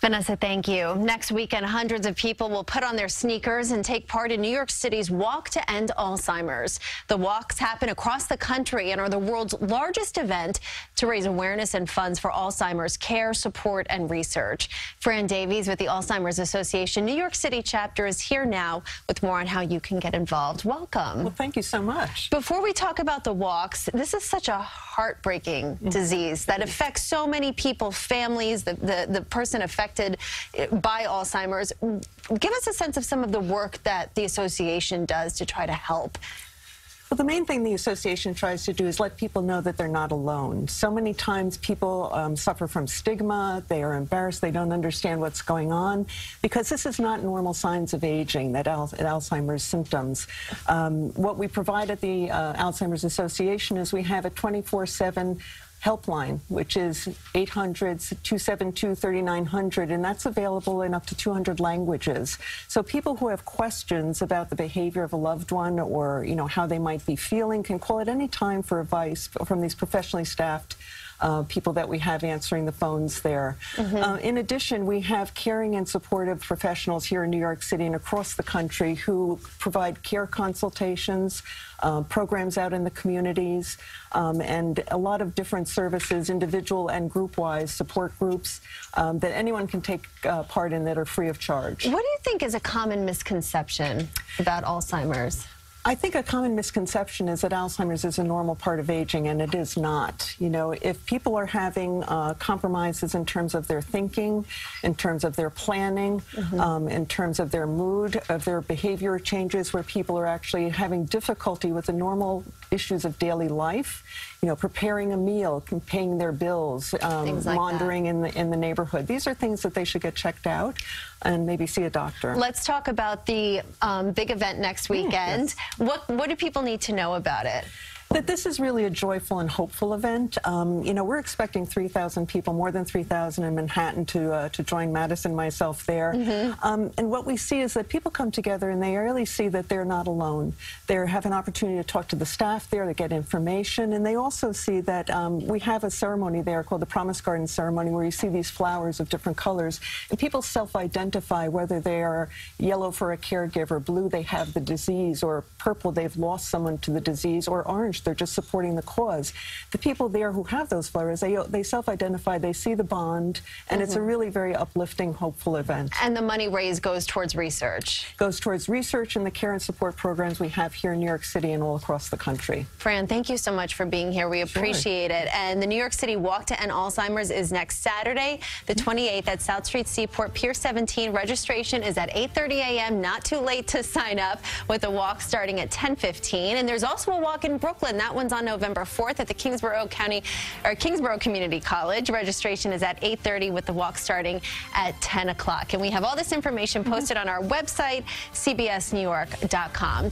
Vanessa, thank you. Next weekend, hundreds of people will put on their sneakers and take part in New York City's Walk to End Alzheimer's. The walks happen across the country and are the world's largest event to raise awareness and funds for Alzheimer's care, support, and research. Fran Davies with the Alzheimer's Association New York City chapter is here now with more on how you can get involved. Welcome. Well, thank you so much. Before we talk about the walks, this is such a heartbreaking disease that affects so many people, families, the person affected by Alzheimer's. Give us a sense of some of the work that the association does to try to help. Well, the main thing the association tries to do is let people know that they're not alone. So many times people suffer from stigma, they are embarrassed, they don't understand what's going on, because this is not normal signs of aging, that Alzheimer's symptoms. What we provide at the Alzheimer's Association is we have a 24/7 helpline, which is 800-272-3900, and that's available in up to 200 languages. So people who have questions about the behavior of a loved one or, how they might be feeling can call at any time for advice from these professionally staffed people that we have answering the phones there. In addition, we have caring and supportive professionals here in New York City and across the country who provide care consultations, programs out in the communities, and a lot of different services, individual and group-wise support groups that anyone can take part in that are free of charge. What do you think is a common misconception about Alzheimer's? I think a common misconception is that Alzheimer's is a normal part of aging, and it is not. If people are having compromises in terms of their thinking, in terms of their planning, in terms of their mood, of their behavior changes, where people are actually having difficulty with the normal issues of daily life, preparing a meal, paying their bills, wandering in the neighborhood. These are things that they should get checked out and maybe see a doctor. Let's talk about the big event next weekend. What do people need to know about it? That this is really a joyful and hopeful event. We're expecting 3,000 people, more than 3,000 in Manhattan to join Madison and myself there. And what we see is that people come together and they really see that they're not alone. They have an opportunity to talk to the staff there, to get information, and they also see that we have a ceremony there called the Promise Garden Ceremony, where you see these flowers of different colors, and people self-identify whether they are yellow for a caregiver, blue they have the disease, or purple they've lost someone to the disease, or orange they're just supporting the cause. The people there who have those flowers, they self-identify, they see the bond, and it's a really very uplifting, hopeful event. And the money raised goes towards research? Goes towards research and the care and support programs we have here in New York City and all across the country. Fran, thank you so much for being here. We appreciate it. And the New York City Walk to End Alzheimer's is next Saturday, the 28th at South Street Seaport, Pier 17. Registration is at 8:30 a.m., not too late to sign up, with the walk starting at 10:15. And there's also a walk in Brooklyn. That one's on November 4th at the Kingsborough Community College. Registration is at 8:30 with the walk starting at 10 o'clock. And we have all this information posted on our website, cbsnewyork.com.